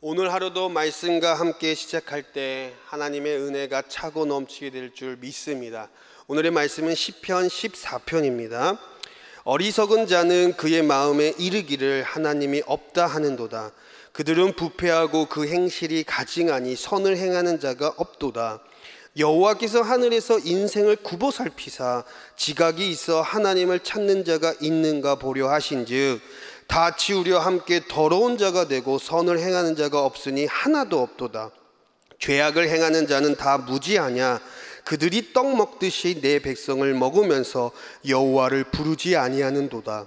오늘 하루도 말씀과 함께 시작할 때 하나님의 은혜가 차고 넘치게 될 줄 믿습니다. 오늘의 말씀은 시편 14편입니다. 어리석은 자는 그의 마음에 이르기를 하나님이 없다 하는도다. 그들은 부패하고 그 행실이 가증하니 선을 행하는 자가 없도다. 여호와께서 하늘에서 인생을 굽어 살피사 지각이 있어 하나님을 찾는 자가 있는가 보려 하신즉 다 치우려 함께 더러운 자가 되고 선을 행하는 자가 없으니 하나도 없도다. 죄악을 행하는 자는 다 무지하냐. 그들이 떡 먹듯이 내 백성을 먹으면서 여호와를 부르지 아니하는도다.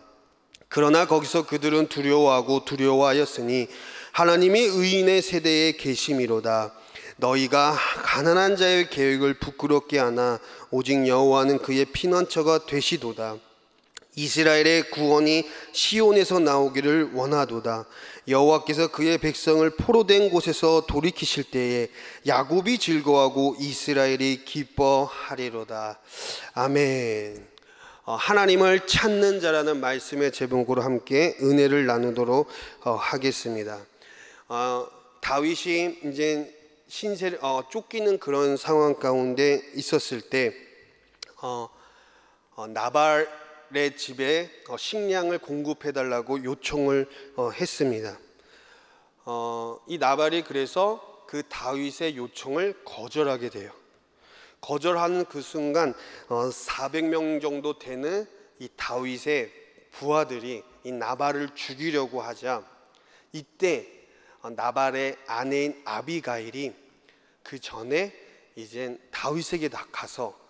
그러나 거기서 그들은 두려워하고 두려워하였으니 하나님이 의인의 세대에 계심이로다. 너희가 가난한 자의 계획을 부끄럽게 하나 오직 여호와는 그의 피난처가 되시도다. 이스라엘의 구원이 시온에서 나오기를 원하도다. 여호와께서 그의 백성을 포로된 곳에서 돌이키실 때에 야곱이 즐거워하고 이스라엘이 기뻐하리로다. 아멘. 하나님을 찾는 자라는 말씀의 제목으로 함께 은혜를 나누도록 하겠습니다. 다윗이 이제 신세를 쫓기는 그런 상황 가운데 있었을 때 나발의 집에 식량을 공급해달라고 요청을 했습니다. 이 나발이 그래서 그 다윗의 요청을 거절하게 돼요. 거절하는 그 순간 400명 정도 되는 이 다윗의 부하들이 이 나발을 죽이려고 하자, 이때 나발의 아내인 아비가일이 그 전에 이제 다윗에게 가서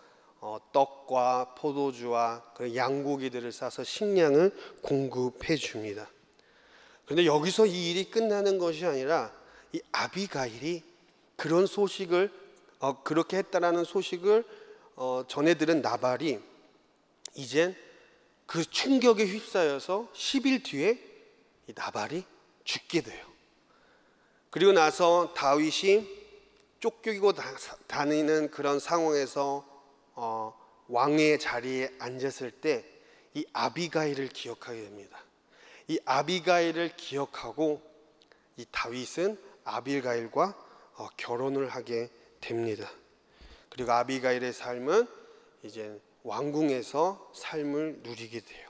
떡과 포도주와 양고기들을 싸서 식량을 공급해 줍니다. 그런데 여기서 이 일이 끝나는 것이 아니라 이 아비가일이 그런 소식을 그렇게 했다라는 소식을 전해 들은 나발이 이젠 그 충격에 휩싸여서 10일 뒤에 이 나발이 죽게 돼요. 그리고 나서 다윗이 쫓기고 다니는 그런 상황에서 왕의 자리에 앉았을 때 이 아비가일을 기억하게 됩니다. 이 아비가일을 기억하고 이 다윗은 아비가일과 결혼을 하게 됩니다. 그리고 아비가일의 삶은 이제 왕궁에서 삶을 누리게 돼요.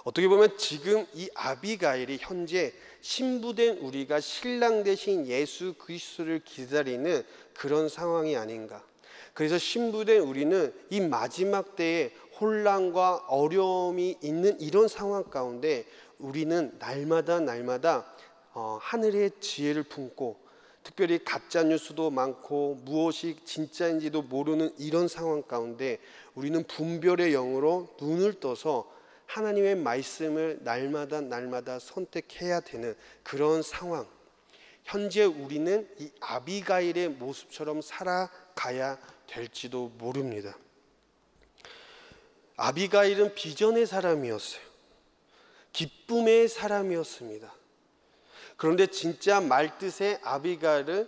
어떻게 보면 지금 이 아비가일이 현재 신부된 우리가 신랑 대신 예수 그리스도를 기다리는 그런 상황이 아닌가. 그래서 신부된 우리는 이 마지막 때에 혼란과 어려움이 있는 이런 상황 가운데 우리는 날마다 하늘의 지혜를 품고, 특별히 가짜 뉴스도 많고 무엇이 진짜인지도 모르는 이런 상황 가운데 우리는 분별의 영으로 눈을 떠서 하나님의 말씀을 날마다 선택해야 되는 그런 상황. 현재 우리는 이 아비가일의 모습처럼 살아가야 될지도 모릅니다. 아비가일은 비전의 사람이었어요. 기쁨의 사람이었습니다. 그런데 진짜 말뜻의 아비가일의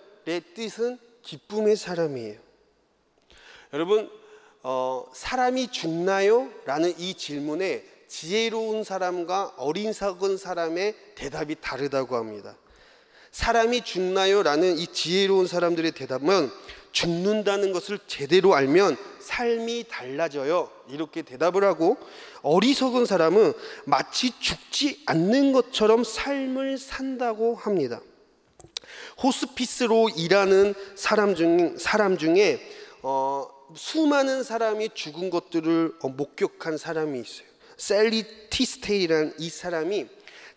뜻은 기쁨의 사람이에요. 여러분, 사람이 죽나요? 라는 이 질문에 지혜로운 사람과 어리석은 사람의 대답이 다르다고 합니다. 사람이 죽나요? 라는 이 지혜로운 사람들의 대답은 죽는다는 것을 제대로 알면 삶이 달라져요, 이렇게 대답을 하고, 어리석은 사람은 마치 죽지 않는 것처럼 삶을 산다고 합니다. 호스피스로 일하는 사람 중에 수많은 사람이 죽은 것들을 목격한 사람이 있어요. 셀리 티스테이라는 이 사람이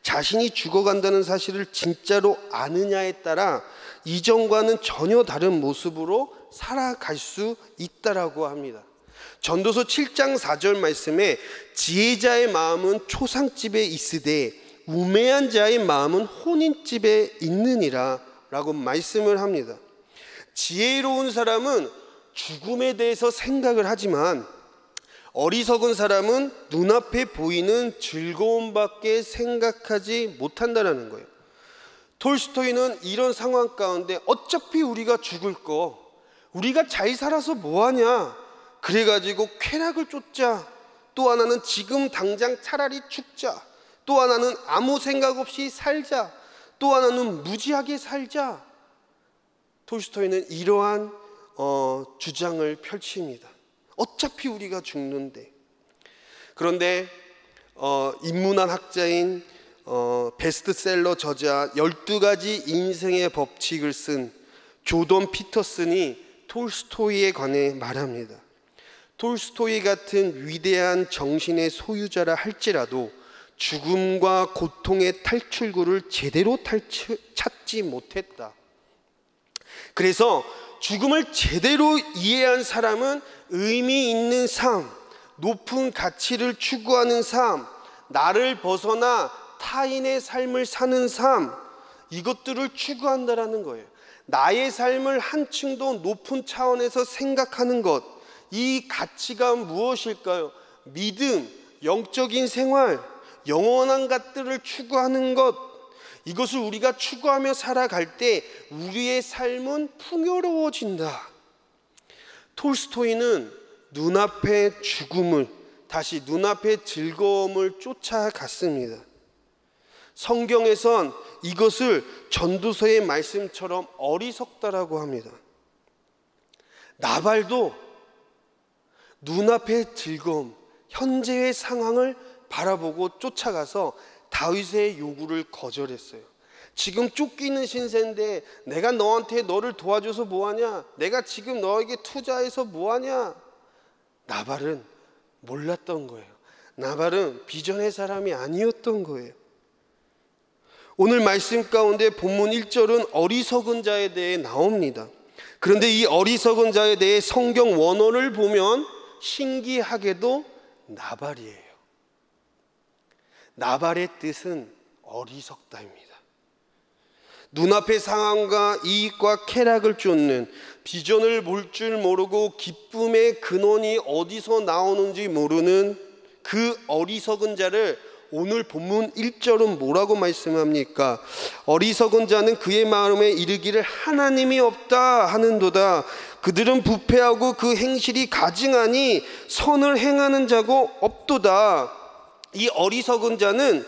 자신이 죽어간다는 사실을 진짜로 아느냐에 따라 이전과는 전혀 다른 모습으로 살아갈 수 있다라고 합니다. 전도서 7장 4절 말씀에 지혜자의 마음은 초상집에 있으되 우매한 자의 마음은 혼인집에 있느니라 라고 말씀을 합니다. 지혜로운 사람은 죽음에 대해서 생각을 하지만 어리석은 사람은 눈앞에 보이는 즐거움밖에 생각하지 못한다는 거예요. 톨스토이는 이런 상황 가운데 어차피 우리가 죽을 거, 우리가 잘 살아서 뭐하냐, 그래가지고 쾌락을 쫓자, 또 하나는 지금 당장 차라리 죽자, 또 하나는 아무 생각 없이 살자, 또 하나는 무지하게 살자. 톨스토이는 이러한 주장을 펼칩니다. 어차피 우리가 죽는데. 그런데 인문학 학자인 베스트셀러 저자 12가지 인생의 법칙을 쓴 조던 피터슨이 톨스토이에 관해 말합니다. 톨스토이 같은 위대한 정신의 소유자라 할지라도 죽음과 고통의 탈출구를 제대로 찾지 못했다. 그래서 죽음을 제대로 이해한 사람은 의미 있는 삶, 높은 가치를 추구하는 삶, 나를 벗어나 타인의 삶을 사는 삶, 이것들을 추구한다라는 거예요. 나의 삶을 한층 더 높은 차원에서 생각하는 것, 이 가치가 무엇일까요? 믿음, 영적인 생활, 영원한 것들을 추구하는 것, 이것을 우리가 추구하며 살아갈 때 우리의 삶은 풍요로워진다. 톨스토이는 눈앞의 죽음을, 다시 눈앞의 즐거움을 쫓아갔습니다. 성경에선 이것을 전도서의 말씀처럼 어리석다라고 합니다. 나발도 눈앞의 즐거움, 현재의 상황을 바라보고 쫓아가서 다윗의 요구를 거절했어요. 지금 쫓기는 신세인데 내가 너를 도와줘서 뭐하냐? 내가 지금 너에게 투자해서 뭐하냐? 나발은 몰랐던 거예요. 나발은 비전의 사람이 아니었던 거예요. 오늘 말씀 가운데 본문 1절은 어리석은 자에 대해 나옵니다. 그런데 이 어리석은 자에 대해 성경 원어를 보면 신기하게도 나발이에요. 나발의 뜻은 어리석다입니다. 눈앞의 상황과 이익과 쾌락을 쫓는, 비전을 볼 줄 모르고 기쁨의 근원이 어디서 나오는지 모르는 그 어리석은 자를 오늘 본문 1절은 뭐라고 말씀합니까? 어리석은 자는 그의 마음에 이르기를 하나님이 없다 하는도다. 그들은 부패하고 그 행실이 가증하니 선을 행하는 자고 없도다. 이 어리석은 자는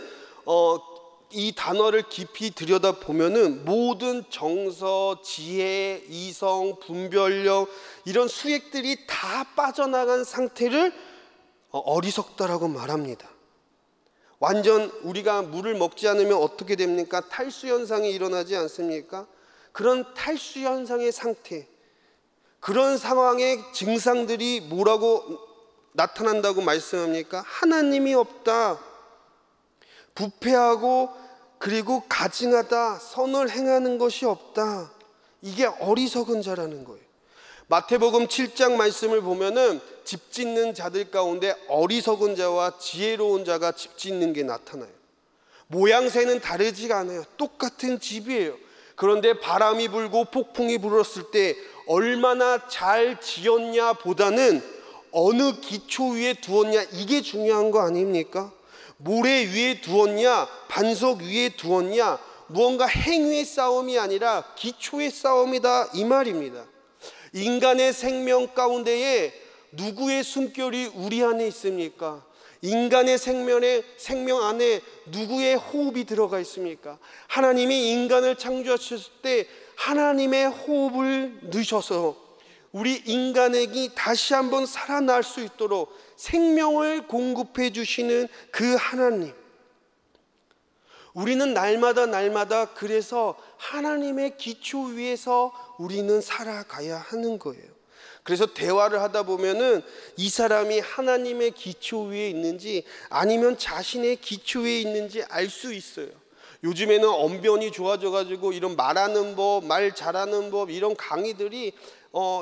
이 단어를 깊이 들여다보면은 모든 정서, 지혜, 이성, 분별력 이런 수액들이 다 빠져나간 상태를 어리석다라고 말합니다. 완전 우리가 물을 먹지 않으면 어떻게 됩니까? 탈수 현상이 일어나지 않습니까? 그런 탈수 현상의 상태, 그런 상황의 증상들이 뭐라고 나타난다고 말씀합니까? 하나님이 없다, 부패하고 그리고 가증하다, 선을 행하는 것이 없다. 이게 어리석은 자라는 거예요. 마태복음 7장 말씀을 보면은 집 짓는 자들 가운데 어리석은 자와 지혜로운 자가 집 짓는 게 나타나요. 모양새는 다르지가 않아요. 똑같은 집이에요. 그런데 바람이 불고 폭풍이 불었을 때 얼마나 잘 지었냐 보다는 어느 기초 위에 두었냐, 이게 중요한 거 아닙니까? 모래 위에 두었냐, 반석 위에 두었냐, 무언가 행위의 싸움이 아니라 기초의 싸움이다, 이 말입니다. 인간의 생명 가운데에 누구의 숨결이 우리 안에 있습니까? 인간의 생명 안에 누구의 호흡이 들어가 있습니까? 하나님이 인간을 창조하셨을 때 하나님의 호흡을 넣으셔서 우리 인간에게 다시 한번 살아날 수 있도록 생명을 공급해 주시는 그 하나님, 우리는 날마다 그래서 하나님의 기초 위에서 우리는 살아가야 하는 거예요. 그래서 대화를 하다 보면은 이 사람이 하나님의 기초 위에 있는지 아니면 자신의 기초 위에 있는지 알 수 있어요. 요즘에는 언변이 좋아져가지고 이런 말하는 법, 말 잘하는 법, 이런 강의들이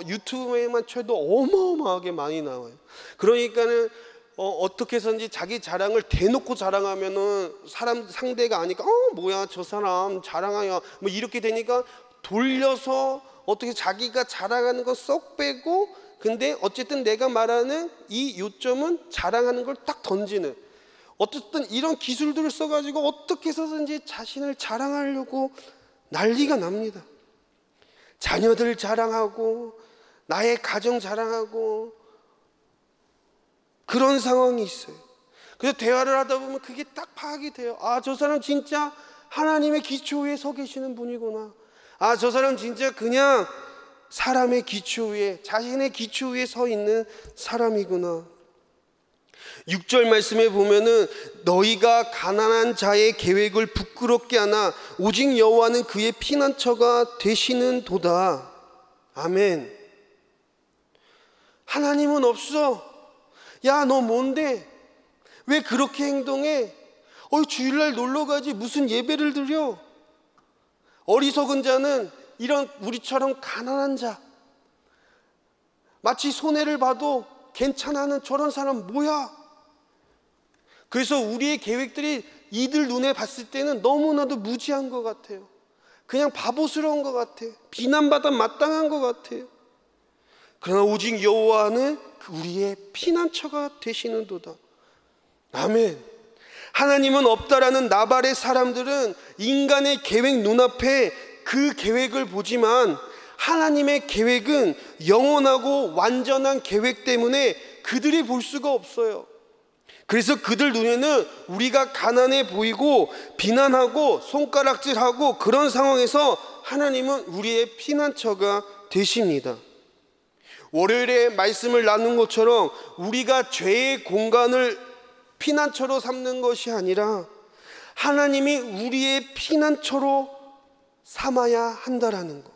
유튜브에만 쳐도 어마어마하게 많이 나와요. 그러니까는 어떻게 해서든지 자기 자랑을 대놓고 자랑하면은 사람 상대가 아니까 뭐야 저 사람 자랑하냐 뭐 이렇게 되니까 돌려서 어떻게 자기가 자랑하는 거 쏙 빼고, 근데 어쨌든 내가 말하는 이 요점은 자랑하는 걸 딱 던지는, 어쨌든 이런 기술들을 써가지고 어떻게 해서든지 자신을 자랑하려고 난리가 납니다. 자녀들 자랑하고 나의 가정 자랑하고 그런 상황이 있어요. 그래서 대화를 하다 보면 그게 딱 파악이 돼요. 아, 저 사람 진짜 하나님의 기초 위에 서 계시는 분이구나. 아, 저 사람 진짜 그냥 사람의 기초 위에, 자신의 기초 위에 서 있는 사람이구나. 6절 말씀에 보면은 너희가 가난한 자의 계획을 부끄럽게 하나 오직 여호와는 그의 피난처가 되시는 도다. 아멘. 하나님은 없어. 야, 너 뭔데? 왜 그렇게 행동해? 주일날 놀러 가지 무슨 예배를 드려? 어리석은 자는 이런 우리처럼 가난한 자, 마치 손해를 봐도 괜찮아하는 저런 사람 뭐야? 그래서 우리의 계획들이 이들 눈에 봤을 때는 너무나도 무지한 것 같아요. 그냥 바보스러운 것 같아요. 비난받아 마땅한 것 같아요. 그러나 오직 여호와는 우리의 피난처가 되시는도다. 아멘. 하나님은 없다라는 나발의 사람들은 인간의 계획 눈앞에 그 계획을 보지만 하나님의 계획은 영원하고 완전한 계획 때문에 그들이 볼 수가 없어요. 그래서 그들 눈에는 우리가 가난해 보이고 비난하고 손가락질하고 그런 상황에서 하나님은 우리의 피난처가 되십니다. 월요일에 말씀을 나눈 것처럼 우리가 죄의 공간을 피난처로 삼는 것이 아니라 하나님이 우리의 피난처로 삼아야 한다라는 것.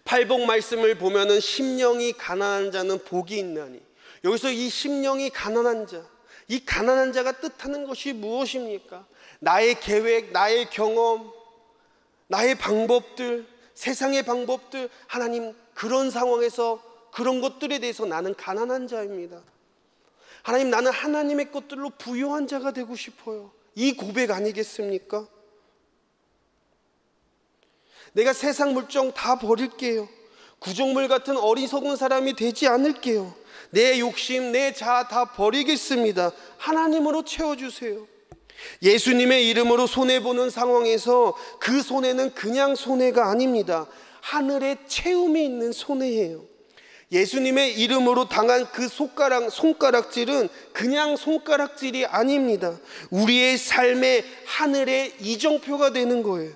팔복 말씀을 보면은 심령이 가난한 자는 복이 있나니, 여기서 이 심령이 가난한 자, 이 가난한 자가 뜻하는 것이 무엇입니까? 나의 계획, 나의 경험, 나의 방법들, 세상의 방법들, 하나님 그런 상황에서 그런 것들에 대해서 나는 가난한 자입니다. 하나님, 나는 하나님의 것들로 부유한 자가 되고 싶어요. 이 고백 아니겠습니까? 내가 세상 물정 다 버릴게요. 구정물 같은 어리석은 사람이 되지 않을게요. 내 욕심, 내 자아 다 버리겠습니다. 하나님으로 채워주세요. 예수님의 이름으로 손해보는 상황에서 그 손해는 그냥 손해가 아닙니다. 하늘에 채움이 있는 손해예요. 예수님의 이름으로 당한 그 손가락질은 그냥 손가락질이 아닙니다. 우리의 삶의 하늘의 이정표가 되는 거예요.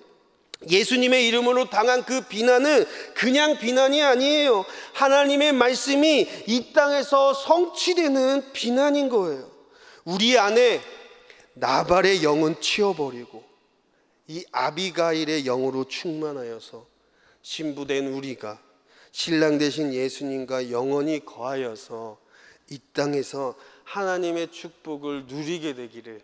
예수님의 이름으로 당한 그 비난은 그냥 비난이 아니에요. 하나님의 말씀이 이 땅에서 성취되는 비난인 거예요. 우리 안에 나발의 영은 치워버리고 이 아비가일의 영으로 충만하여서 신부된 우리가 신랑 되신 예수님과 영원히 거하여서 이 땅에서 하나님의 축복을 누리게 되기를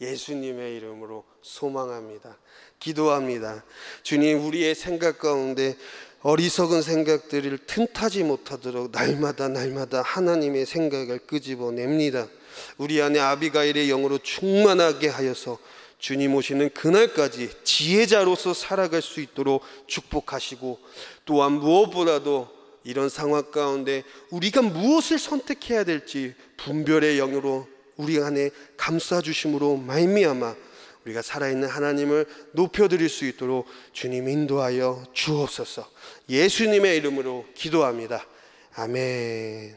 예수님의 이름으로 소망합니다. 기도합니다. 주님, 우리의 생각 가운데 어리석은 생각들을 틈타지 못하도록 날마다 하나님의 생각을 끄집어냅니다. 우리 안에 아비가일의 영으로 충만하게 하여서 주님 오시는 그날까지 지혜자로서 살아갈 수 있도록 축복하시고, 또한 무엇보다도 이런 상황 가운데 우리가 무엇을 선택해야 될지 분별의 영으로 우리 안에 감싸주심으로 말미암아 우리가 살아있는 하나님을 높여드릴 수 있도록 주님 인도하여 주옵소서. 예수님의 이름으로 기도합니다. 아멘.